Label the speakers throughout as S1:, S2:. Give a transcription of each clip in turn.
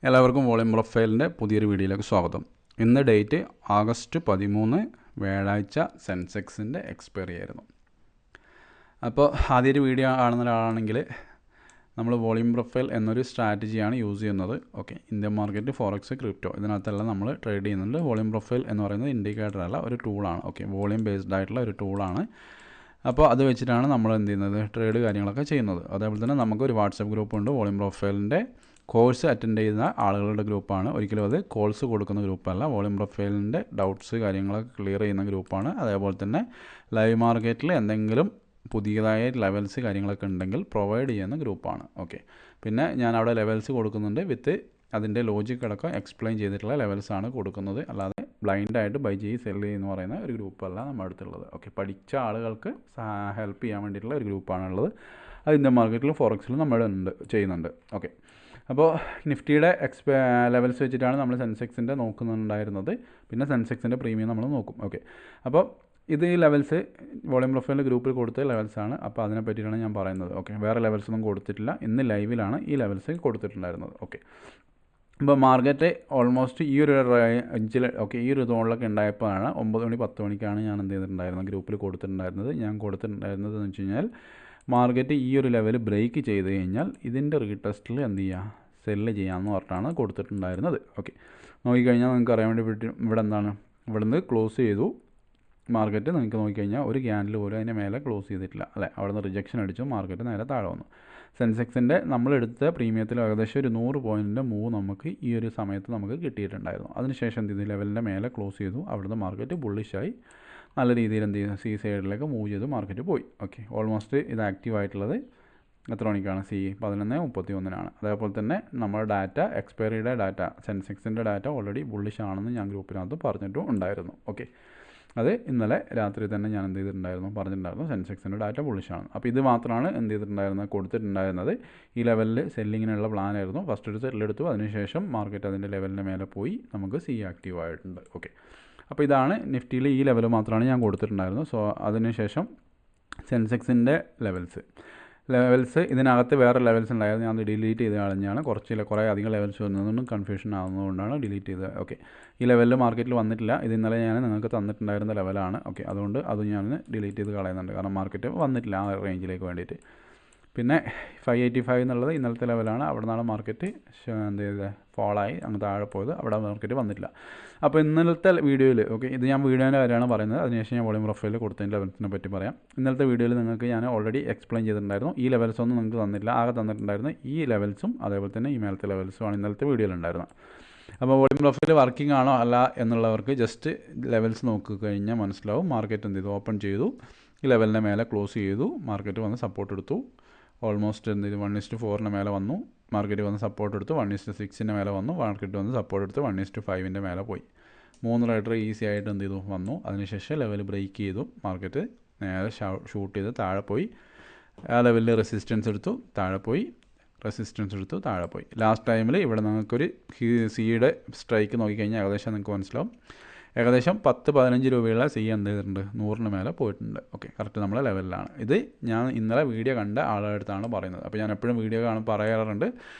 S1: എല്ലാവർക്കും വോളിയം പ്രൊഫൈലിൻ്റെ പുതിയൊരു വീഡിയോയിലേക്ക് സ്വാഗതം. ഇന്ന് ഡേറ്റ് August 13 വ്യാഴാഴ്ച സെൻസെക്സിൻ്റെ എക്സ്പയറി ആയിരുന്നു. അപ്പോൾ ആദ്യമൊരു വീഡിയോ കാണുന്ന ഒരാളാണെങ്കിൽ നമ്മൾ വോളിയം പ്രൊഫൈൽ എന്നൊരു സ്ട്രാറ്റജിയാണ് യൂസ് ചെയ്യുന്നത്. Okay, Indian market, forex, crypto ഇതിനകത്തെല്ലാം നമ്മൾ ട്രേഡ് ചെയ്യുന്നുണ്ട്. വോളിയം പ്രൊഫൈൽ എന്ന് പറയുന്നത് ഇൻഡിക്കേറ്റർ അല്ല, ഒരു ടൂളാണ്. ഓക്കെ, വോളിയം ബേസ്ഡ് ആയിട്ടുള്ള ഒരു ടൂളാണ്. അപ്പോൾ അത് വെച്ചിട്ടാണ് നമ്മൾ എന്ത് ചെയ്യുന്നത്, ട്രേഡ് കാര്യങ്ങളൊക്കെ ചെയ്യുന്നത്. അതേപോലെ തന്നെ നമുക്കൊരു വാട്സപ്പ് ഗ്രൂപ്പുണ്ട്, വോളിയം പ്രൊഫൈലിൻ്റെ കോഴ്സ് അറ്റൻഡ് ചെയ്യുന്ന ആളുകളുടെ ഗ്രൂപ്പാണ്. ഒരിക്കലും അത് കോൾസ് കൊടുക്കുന്ന ഗ്രൂപ്പല്ല. വോളിയം പ്രൊഫൈലിൻ്റെ ഡൗട്ട്സ് കാര്യങ്ങളൊക്കെ ക്ലിയർ ചെയ്യുന്ന ഗ്രൂപ്പാണ്. അതേപോലെ തന്നെ ലൈവ് മാർക്കറ്റിൽ എന്തെങ്കിലും പുതിയതായ ലെവൽസ് കാര്യങ്ങളൊക്കെ ഉണ്ടെങ്കിൽ പ്രൊവൈഡ് ചെയ്യുന്ന ഗ്രൂപ്പാണ്. ഓക്കെ, പിന്നെ ഞാൻ അവിടെ ലെവൽസ് കൊടുക്കുന്നുണ്ട് വിത്ത് അതിൻ്റെ ലോജിക് അടക്കം എക്സ്പ്ലെയിൻ ചെയ്തിട്ടുള്ള ലെവൽസാണ് കൊടുക്കുന്നത്. അല്ലാതെ ബ്ലൈൻഡായിട്ട് ബൈ ചെയ്ത് സെല് എന്ന് പറയുന്ന ഒരു ഗ്രൂപ്പല്ല നമ്മുടെ അടുത്തുള്ളത്. ഓക്കെ, പഠിച്ച ആളുകൾക്ക് ഹെൽപ്പ് ചെയ്യാൻ വേണ്ടിയിട്ടുള്ള ഒരു ഗ്രൂപ്പാണുള്ളത്. അത് ഇന്ത്യൻ മാർക്കറ്റിലും ഫോറക്സിലും നമ്മൾ ചെയ്യുന്നുണ്ട്. ഓക്കെ, അപ്പോൾ നിഫ്റ്റിയുടെ ലെവൽസ് വെച്ചിട്ടാണ് നമ്മൾ സെൻസെക്സിൻ്റെ നോക്കുന്നുണ്ടായിരുന്നത്. പിന്നെ സെൻസെക്സിൻ്റെ പ്രീമിയം നമ്മൾ നോക്കും. ഓക്കെ, അപ്പോൾ ഇത് ഈ ലെവൽസ് വോളിയം പ്രൊഫൈലിൻ്റെ ഗ്രൂപ്പിൽ കൊടുത്ത ലെവൽസാണ്. അപ്പോൾ അതിനെ പറ്റിയിട്ടാണ് ഞാൻ പറയുന്നത്. ഓക്കെ, വേറെ ലെവൽസൊന്നും കൊടുത്തിട്ടില്ല. ഇന്ന് ലൈവിലാണ് ഈ ലെവൽസ് കൊടുത്തിട്ടുണ്ടായിരുന്നത്. ഓക്കെ, അപ്പോൾ മാർക്കറ്റ് ഓൾമോസ്റ്റ് ഈ ഒരു റേഞ്ചിൽ, ഓക്കെ, ഈ ഒരു സോണിലൊക്കെ ഉണ്ടായപ്പോഴാണ് 9 മണി 10 മണിക്കാണ് ഞാൻ എന്ത് ചെയ്തിട്ടുണ്ടായിരുന്നത്, ഗ്രൂപ്പിൽ കൊടുത്തിട്ടുണ്ടായിരുന്നത്. ഞാൻ കൊടുത്തിട്ടുണ്ടായിരുന്നത് എന്ന് വെച്ച് കഴിഞ്ഞാൽ മാർക്കറ്റ് ഈ ഒരു ലെവൽ ബ്രേക്ക് ചെയ്ത് കഴിഞ്ഞാൽ ഇതിൻ്റെ റീടെസ്റ്റിൽ എന്ത് ചെയ്യുക, സെല്ല് ചെയ്യാമെന്ന് പറഞ്ഞിട്ടാണ് കൊടുത്തിട്ടുണ്ടായിരുന്നത്. ഓക്കെ, നോക്കിക്കഴിഞ്ഞാൽ നിങ്ങൾക്ക് അറിയാൻ വേണ്ടി ഇവിടെ എന്താണ്, ഇവിടെ നിന്ന് ക്ലോസ് ചെയ്തു മാർക്കറ്റ്. നിങ്ങൾക്ക് നോക്കിക്കഴിഞ്ഞാൽ ഒരു ക്യാൻഡിൽ പോലും അതിൻ്റെ മേലെ ക്ലോസ് ചെയ്തിട്ടില്ല അല്ലേ. അവിടെ നിന്ന് റിജക്ഷൻ അടിച്ചു, മാർക്കറ്റ് നേരെ താഴെ വന്നു. സെൻസെക്സിൻ്റെ നമ്മളെടുത്ത പ്രീമിയത്തിൽ ഏകദേശം ഒരു 100 പോയിൻറ്റിൻ്റെ മൂവ് നമുക്ക് ഈ ഒരു സമയത്ത് നമുക്ക് കിട്ടിയിട്ടുണ്ടായിരുന്നു. അതിനുശേഷം എന്ത് ചെയ്തു, ലെവലിൻ്റെ മേലെ ക്ലോസ് ചെയ്തു. അവിടുന്ന് മാർക്കറ്റ് ബുള്ളിഷായി നല്ല രീതിയിൽ എന്ത് ചെയ്തു, സി സൈഡിലേക്ക് മൂവ് ചെയ്തു മാർക്കറ്റ് പോയി. ഓക്കെ, ഓൾമോസ്റ്റ് ഇത് ആക്റ്റീവ് ആയിട്ടുള്ളത് എത്ര മണിക്കാണ്, 11:31. അതേപോലെ തന്നെ നമ്മുടെ ഡാറ്റ, എക്സ്പയറിയുടെ ഡാറ്റ, സെൻസെക്സിൻ്റെ ഡാറ്റ ഓൾറെഡി ബുള്ളിഷ് ആണെന്ന് ഞാൻ ഗ്രൂപ്പിനകത്ത് പറഞ്ഞിട്ടും ഉണ്ടായിരുന്നു. ഓക്കെ, അത് ഇന്നലെ രാത്രി തന്നെ ഞാൻ എന്ത് ചെയ്തിട്ടുണ്ടായിരുന്നു, പറഞ്ഞിട്ടുണ്ടായിരുന്നു സെൻസെക്സിൻ്റെ ഡാറ്റ ബുള്ളിഷാണ്. അപ്പോൾ ഇത് മാത്രമാണ് എന്ത് ചെയ്തിട്ടുണ്ടായിരുന്നത്, കൊടുത്തിട്ടുണ്ടായിരുന്നത്. ഈ ലെവലിൽ സെല്ലിങ്ങിനുള്ള പ്ലാനായിരുന്നു. ഫസ്റ്റ് ഒരു സെല്ലെടുത്തു, അതിനുശേഷം മാർക്കറ്റ് അതിൻ്റെ ലെവലിൻ്റെ മേലെ പോയി നമുക്ക് ആക്റ്റീവ് ആയിട്ടുണ്ട്. ഓക്കെ, അപ്പോൾ ഇതാണ് നിഫ്റ്റിയിൽ ഈ ലെവൽ മാത്രമാണ് ഞാൻ കൊടുത്തിട്ടുണ്ടായിരുന്നത്. സോ അതിനുശേഷം സെൻസെക്സിൻ്റെ ലെവൽസ് ഇതിനകത്ത് വേറെ ലെവൽസ് ഉണ്ടായിരുന്നു. ഞാൻ ഡിലീറ്റ് ചെയ്ത് കളഞ്ഞാണ്. കുറേ അധികം ലെവൽസ് വന്നതുകൊണ്ടും കൺഫ്യൂഷൻ ആകുന്നതുകൊണ്ടാണ് ഡിലീറ്റ് ചെയ്തത്. ഓക്കെ, ഈ ലെവലിൽ മാർക്കറ്റിൽ വന്നിട്ടില്ല. ഇത് ഇന്നലെ ഞാൻ നിങ്ങൾക്ക് തന്നിട്ടുണ്ടായിരുന്ന ലെവലാണ്. ഓക്കെ, അതുകൊണ്ട് അത് ഞാൻ ഡിലീറ്റ് ചെയ്ത് കളയുന്നുണ്ട്. കാരണം മാർക്കറ്റ് വന്നിട്ടില്ല ആ റേഞ്ചിലേക്ക് വേണ്ടിയിട്ട്. പിന്നെ 585 എന്നുള്ളത് ഇന്നലത്തെ ലെവലാണ്. അവിടെ നിന്നാണ് മാർക്കറ്റ് എന്ത് ചെയ്തത്, ഫോളായി അങ്ങ് താഴെ പോയത്. അവിടെ മാർക്കറ്റ് വന്നിട്ടില്ല. അപ്പോൾ ഇന്നലത്തെ വീഡിയോയിൽ, ഓക്കെ, ഇത് ഞാൻ വീഡിയോൻ്റെ കാര്യമാണ് പറയുന്നത്. അതിനുശേഷം ഞാൻ വോളിയം പ്രൊഫൈലിൽ കൊടുത്തതിൻ്റെ ലെവൽസിനെ പറ്റി പറയാം. ഇന്നലത്തെ വീഡിയോയിൽ നിങ്ങൾക്ക് ഞാൻ ഓൾറെഡി എക്സ്പ്ലെയിൻ ചെയ്തിട്ടുണ്ടായിരുന്നു. ഈ ലെവൽസ് ഒന്നും നിങ്ങൾക്ക് തന്നില്ല. ആകെ തന്നിട്ടുണ്ടായിരുന്നു ഈ ലെവൽസും അതേപോലെ തന്നെ ഈ മേലത്തെ ലെവൽസുമാണ് ഇന്നലത്തെ വീഡിയോയിലുണ്ടായിരുന്നത്. അപ്പോൾ വോളിയം പ്രൊഫൈൽ വർക്കിംഗ് ആണോ അല്ല എന്നുള്ളവർക്ക് ജസ്റ്റ് ലെവൽസ് നോക്കിക്കഴിഞ്ഞാൽ മനസ്സിലാവും. മാർക്കറ്റ് എന്ത് ചെയ്തു, ഓപ്പൺ ചെയ്തു, ഈ ലെവലിൻ്റെ മേലെ ക്ലോസ് ചെയ്തു, മാർക്കറ്റ് വന്ന് സപ്പോർട്ട് എടുത്തു. ഓൾമോസ്റ്റ് എന്ത് ചെയ്തു, 1:4 മേലെ വന്നു. മാർക്കറ്റ് വന്ന് സപ്പോർട്ട് എടുത്തു. 1:6 മേലെ വന്നു. മാർക്കറ്റ് വന്ന് സപ്പോർട്ട് എടുത്ത് 1:5 മേലെ പോയി. 3 റൈഡർ ഈസി ആയിട്ട് എന്ത് ചെയ്തു, വന്നു. അതിനുശേഷം ലെവൽ ബ്രേക്ക് ചെയ്തു. മാർക്കറ്റ് നേരെ ഷൂട്ട് ചെയ്ത് താഴെ പോയി. ആ ലെവലിൽ റെസിസ്റ്റൻസ് എടുത്തു, താഴെ പോയി. റെസിസ്റ്റൻസ് എടുത്തു, താഴെ പോയി. ലാസ്റ്റ് ടൈമിൽ ഇവിടെ നിങ്ങൾക്കൊരു സിയുടെ സ്ട്രൈക്ക് നോക്കിക്കഴിഞ്ഞാൽ ഏകദേശം നിങ്ങൾക്ക് മനസ്സിലാവും. ഏകദേശം 10-15 രൂപയുള്ള സി എന്ത് ചെയ്തിട്ടുണ്ട്, 100 മേലെ പോയിട്ടുണ്ട്. ഓക്കെ, കറക്റ്റ് നമ്മളെ ലെവലിലാണ്. ഇത് ഞാൻ ഇന്നലെ വീഡിയോ കണ്ട ആളുടെ അടുത്താണ് പറയുന്നത്. അപ്പോൾ ഞാൻ എപ്പോഴും വീഡിയോ പറയാറുണ്ട്,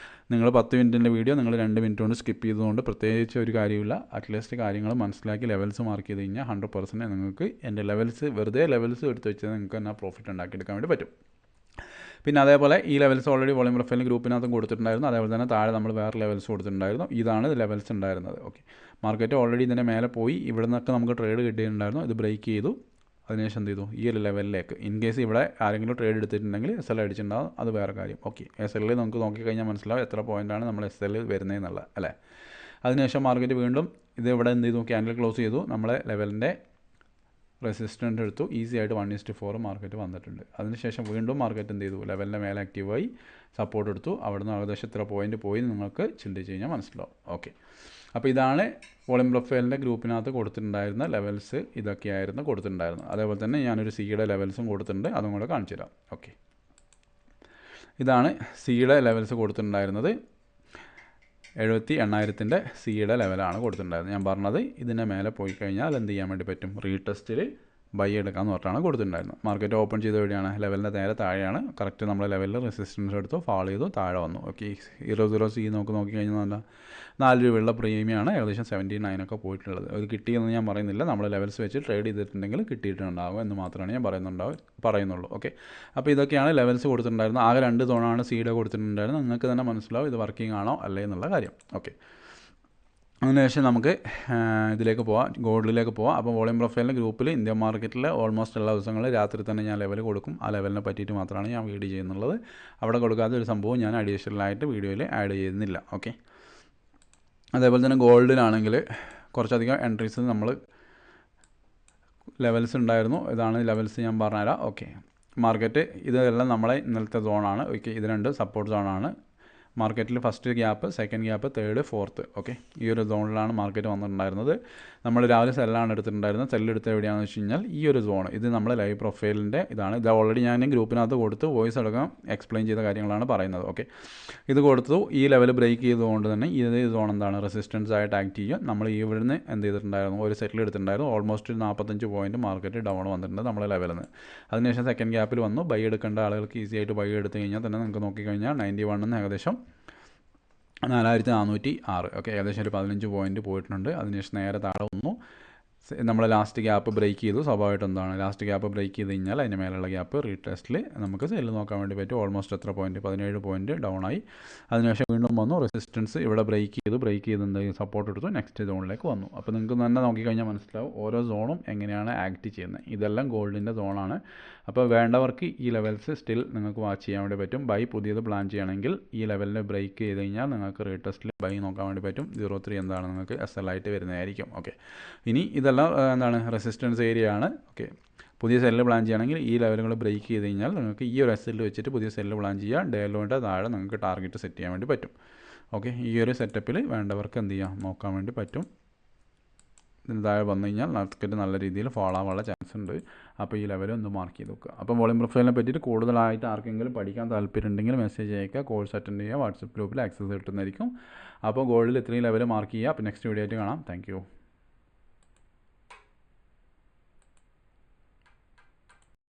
S1: നിങ്ങൾ 10 മിനിറ്റിൻ്റെ വീഡിയോ നിങ്ങൾ 2 മിനിറ്റ് കൊണ്ട് സ്കിപ്പ് ചെയ്തുകൊണ്ട് പ്രത്യേകിച്ച് ഒരു കാര്യമില്ല. അറ്റ്ലീസ്റ്റ് കാര്യങ്ങൾ മനസ്സിലാക്കി ലെവൽസ് മാർക്ക് ചെയ്ത് കഴിഞ്ഞാൽ 100% നിങ്ങൾക്ക് എൻ്റെ വെറുതെ ലെവൽസ് എടുത്ത് വെച്ചാൽ നിങ്ങൾക്ക് തന്നെ പ്രോഫിറ്റ് ഉണ്ടാക്കിയെടുക്കാൻ വേണ്ടി പറ്റും. പിന്നെ അതേപോലെ ഈ ലെവൽസ് ഓൾറെഡി വോളിയം പ്രൊഫൈലിൽ ഗ്രൂപ്പിനകത്തും കൊടുത്തിട്ടുണ്ടായിരുന്നു. അതേപോലെ തന്നെ താഴെ നമ്മൾ വേറെ ലെവൽസ് കൊടുത്തിട്ടുണ്ടായിരുന്നു. ഇതാണ് ലെവൽസ് ഉണ്ടായിരുന്നത്. ഓക്കെ, മാർക്കറ്റ് ഓൾറെഡി ഇതിൻ്റെ മേലെ പോയി. ഇവിടെ നിന്നൊക്കെ നമുക്ക് ട്രേഡ് കിട്ടിയിട്ടുണ്ടായിരുന്നു. ഇത് ബ്രേക്ക് ചെയ്തു. അതിനുശേഷം എന്ത് ചെയ്തു, ഈ ഒരു ലെവലിലേക്ക് ഇൻ കേസ് ഇവിടെ ആരെങ്കിലും ട്രേഡ് എടുത്തിട്ടുണ്ടെങ്കിൽ SL അടിച്ചിട്ടുണ്ടാകും, അത് വേറെ കാര്യം. ഓക്കെ, SL നമുക്ക് നോക്കിക്കഴിഞ്ഞാൽ മനസ്സിലാവും എത്ര പോയിൻ്റാണ് നമ്മൾ SL വരുന്നതെന്നുള്ളത് അല്ലേ. അതിനുശേഷം മാർക്കറ്റ് വീണ്ടും ഇത് ഇവിടെ എന്ത് ചെയ്തു, ക്യാൻഡിൽ ക്ലോസ് ചെയ്തു. നമ്മളെ ലെവലിൻ്റെ റെസിസ്റ്റൻ്റ് എടുത്തു. ഈസി ആയിട്ട് 1:4 മാർക്കറ്റ് വന്നിട്ടുണ്ട്. അതിനുശേഷം വീണ്ടും മാർക്കറ്റ് എന്ത് ചെയ്തു, ലെവലിൻ്റെ മേലെ ആക്റ്റീവായി സപ്പോർട്ട് എടുത്തു. അവിടെ നിന്ന് ഏകദേശം ഇത്ര പോയിൻ്റ് പോയി നിങ്ങൾക്ക് ചിന്തിച്ച് കഴിഞ്ഞാൽ മനസ്സിലാവും. ഓക്കെ, അപ്പോൾ ഇതാണ് വോളിയം പ്രൊഫൈലിൻ്റെ ഗ്രൂപ്പിനകത്ത് കൊടുത്തിട്ടുണ്ടായിരുന്ന ലെവൽസ്. ഇതൊക്കെയായിരുന്നു കൊടുത്തിട്ടുണ്ടായിരുന്നത്. അതേപോലെ തന്നെ ഞാനൊരു സിയുടെ ലെവൽസും കൊടുത്തിട്ടുണ്ട്, അതും കൂടെ കാണിച്ചു തരാം. ഓക്കെ, ഇതാണ് സിയുടെ ലെവൽസ് കൊടുത്തിട്ടുണ്ടായിരുന്നത്. 78,000 സിയുടെ ലെവലാണ് കൊടുത്തിട്ടുണ്ടായിരുന്നത്. ഞാൻ പറഞ്ഞത് ഇതിൻ്റെ മേലെ പോയി കഴിഞ്ഞാൽ എന്ത് ചെയ്യാൻ വേണ്ടി പറ്റും, റീടെസ്റ്റിൽ ബൈ എടുക്കാമെന്ന് പറഞ്ഞിട്ടാണ് കൊടുത്തിട്ടുണ്ടായിരുന്നത്. മാർക്കറ്റ് ഓപ്പൺ ചെയ്ത എവിടെയാണ്? ലെവലിൻ്റെ നേരെ താഴെയാണ്. കറക്റ്റ് നമ്മൾ ലെവലിൽ റെസിസ്റ്റൻസ് എടുത്തു, ഫാൾ ചെയ്തു, താഴെ വന്നു. ഓക്കെ, 00C നമുക്ക് നോക്കിക്കഴിഞ്ഞാൽ നല്ല 4 രൂപയുള്ള പ്രീമിയമാണ് ഏകദേശം 79 ഒക്കെ പോയിട്ടുള്ളത്. അത് കിട്ടിയെന്ന് ഞാൻ പറയുന്നില്ല, നമ്മൾ ലെവൽസ് വെച്ച് ട്രേഡ് ചെയ്തിട്ടുണ്ടെങ്കിൽ കിട്ടിയിട്ടുണ്ടാകും എന്ന് മാത്രമാണ് ഞാൻ പറയുന്നുള്ളൂ. ഓക്കെ, അപ്പോൾ ഇതൊക്കെയാണ് ലെവൽസ് കൊടുത്തിട്ടുണ്ടായിരുന്നത്. ആകെ 2 തവണയാണ് സീഡ് കൊടുത്തിട്ടുണ്ടായിരുന്നത്. നിങ്ങൾക്ക് തന്നെ മനസ്സിലാവും ഇത് വർക്കിംഗ് ആണോ അല്ലേ എന്നുള്ള കാര്യം. ഓക്കെ, അതിനുശേഷം നമുക്ക് ഇതിലേക്ക് പോവാം, ഗോൾഡിലേക്ക് പോവാം. അപ്പോൾ വോളിയം പ്രൊഫൈലിൻ്റെ ഗ്രൂപ്പിൽ ഇന്ത്യൻ മാർക്കറ്റിൽ ഓൾമോസ്റ്റ് എല്ലാ ദിവസങ്ങളും രാത്രി തന്നെ ഞാൻ ലെവൽ കൊടുക്കും. ആ ലെവലിനെ പറ്റിയിട്ട് മാത്രമാണ് ഞാൻ വീഡിയോ ചെയ്യുന്നുള്ളത്. അവിടെ കൊടുക്കാത്ത ഒരു സംഭവം ഞാൻ അഡീഷണലായിട്ട് വീഡിയോയിൽ ആഡ് ചെയ്യുന്നില്ല. ഓക്കെ, അതേപോലെ തന്നെ ഗോൾഡിനാണെങ്കിൽ കുറച്ചധികം എൻട്രീസ് നമ്മൾ ലെവൽസ് ഉണ്ടായിരുന്നു. ഇതാണ് ലെവൽസ്, ഞാൻ പറഞ്ഞുതരാം. ഓക്കെ, മാർക്കറ്റ് ഇതെല്ലാം നമ്മളെ ഇന്നലത്തെ സോണാണ്. ഓക്കെ, ഇത് 2 സപ്പോർട്ട് സോണാണ്. മാർക്കറ്റിൽ first gap, second gap, third, fourth. Okay, ഈ ഒരു സോണിലാണ് മാർക്കറ്റ് വന്നിട്ടുണ്ടായിരുന്നത്. നമ്മൾ രാവിലെ സെല്ലാണ് എടുത്തിട്ടുണ്ടായിരുന്നത്. സെല്ലെടുത്ത് എവിടെയാണെന്ന് വെച്ച് കഴിഞ്ഞാൽ ഈ ഒരു സോൺ, ഇത് നമ്മൾ ലൈവ് പ്രൊഫൈലിൻ്റെ ഇതാണ്. ഇത് ഓൾറെഡി ഞാൻ ഗ്രൂപ്പിനകത്ത് കൊടുത്ത് വോയിസ് അടക്കം എക്സ്പ്ലെയിൻ ചെയ്ത കാര്യങ്ങളാണ് പറയുന്നത്. ഓക്കെ, ഇത് കൊടുത്തു. ഈ ലെവൽ ബ്രേക്ക് ചെയ്തുകൊണ്ട് തന്നെ ഇത് സോൺ എന്താണ് റെസിസ്റ്റൻസ് ആയിട്ട് ആക്ട് ചെയ്യും. നമ്മൾ ഈ ഇവിടുന്ന് എന്ത് ചെയ്തിട്ടുണ്ടായിരുന്നു? ഒരു സെറ്റിൽ എടുത്തിട്ടുണ്ടായിരുന്നു. ഓൾമോസ്റ്റ് 45 പോയിൻറ്റ് മാർക്കറ്റ് ഡൗൺ വന്നിട്ടുണ്ട് നമ്മളെ ലെവലിൽ നിന്ന്. അതിനുശേഷം സെക്കൻഡ് ഗ്യാപ്പിൽ വന്നു. ബൈ എടുക്കേണ്ട ആളുകൾക്ക് ഈസി ആയിട്ട് ബൈ എടുത്തു കഴിഞ്ഞാൽ തന്നെ നിങ്ങൾക്ക് നോക്കിക്കഴിഞ്ഞാൽ 91 ഏകദേശം 4406. ഓക്കെ, ഏകദേശം ഒരു 15 പോയിൻറ്റ് പോയിട്ടുണ്ട്. അതിനുശേഷം നേരെ താഴെ വന്നു. നമ്മൾ ലാസ്റ്റ് ഗ്യാപ്പ് ബ്രേക്ക് ചെയ്തു. സ്വാഭാവികമായിട്ട് എന്താണ് ലാസ്റ്റ് ഗ്യാപ്പ് ബ്രേക്ക് ചെയ്ത് കഴിഞ്ഞാൽ അതിന് മേലുള്ള ഗ്യാപ്പ് റീടെസ്റ്റിൽ നമുക്ക് സെല്ല് നോക്കാൻ വേണ്ടി പറ്റും. ഓൾമോസ്റ്റ് എത്ര പോയിൻറ്റ്? 17 പോയിൻറ്റ് ഡൗൺ ആയി. അതിനുശേഷം വീണ്ടും വന്നു. റെസിസ്റ്റൻസ് ഇവിടെ ബ്രേക്ക് ചെയ്ത് എന്തെങ്കിലും സപ്പോർട്ട് എടുത്തു, നെക്സ്റ്റ് സോണിലേക്ക് വന്നു. അപ്പോൾ നിങ്ങൾക്ക് തന്നെ നോക്കിക്കഴിഞ്ഞാൽ മനസ്സിലാവും ഓരോ സോണും എങ്ങനെയാണ് ആക്ട് ചെയ്യുന്നത്. ഇതെല്ലാം ഗോൾഡിൻ്റെ സോണാണ്. അപ്പോൾ വേണ്ടവർക്ക് ഈ ലെവൽസ് സ്റ്റിൽ നിങ്ങൾക്ക് വാച്ച് ചെയ്യാൻ വേണ്ടി പറ്റും. ബൈ പുതിയത് പ്ലാൻ ചെയ്യണമെങ്കിൽ ഈ ലെവലിനെ ബ്രേക്ക് ചെയ്ത് കഴിഞ്ഞാൽ നിങ്ങൾക്ക് റീടെസ്റ്റിൽ ബൈ നോക്കാൻ വേണ്ടി പറ്റും. 03 എന്താണ് നിങ്ങൾക്ക് SL ആയിട്ട് വരുന്നതായിരിക്കും. ഓക്കെ, ഇനി ഇതെല്ലാം എന്താണ് റെസിസ്റ്റൻസ് ഏരിയ ആണ്. ഓക്കെ, പുതിയ സെല്ല് പ്ലാൻ ചെയ്യണമെങ്കിൽ ഈ ലെവലുകൾ ബ്രേക്ക് ചെയ്ത് കഴിഞ്ഞാൽ നിങ്ങൾക്ക് ഈ ഒരു SL വെച്ചിട്ട് പുതിയ സെല്ല് പ്ലാൻ ചെയ്യുക. ഡേ ലോൻ്റെ താഴെ നിങ്ങൾക്ക് ടാർഗറ്റ് സെറ്റ് ചെയ്യാൻ വേണ്ടി പറ്റും. ഓക്കെ, ഈ ഒരു സെറ്റപ്പിൽ വേണ്ടവർക്ക് എന്ത് ചെയ്യാം നോക്കാൻ വേണ്ടി പറ്റും. ഇതിന് താഴെ വന്നു കഴിഞ്ഞാൽ മാർക്കറ്റ് നല്ല രീതിയിൽ ഫോളോ ആവാനുള്ള ചാൻസ് ഉണ്ട്. അപ്പോൾ ഈ ലെവൽ ഒന്ന് മാർക്ക് ചെയ്ത് വെക്കുക. അപ്പോൾ വോളിയം പ്രൊഫൈലിനെ പറ്റിയിട്ട് കൂടുതലായിട്ട് ആർക്കെങ്കിലും പഠിക്കാൻ താല്പര്യം ഉണ്ടെങ്കിൽ മെസ്സേജ് അയക്കുക, കോഴ്സ് അറ്റൻഡ് ചെയ്യുക, വാട്സപ്പ് ഗ്രൂപ്പിൽ ആക്സസ് കിട്ടുന്നതായിരിക്കും. അപ്പോൾ ഗോൾഡിൽ ഇത്രയും ലെവൽ മാർക്ക് ചെയ്യുക. അപ്പോൾ നെക്സ്റ്റ് വീഡിയോ ആയിട്ട് കാണാം. താങ്ക്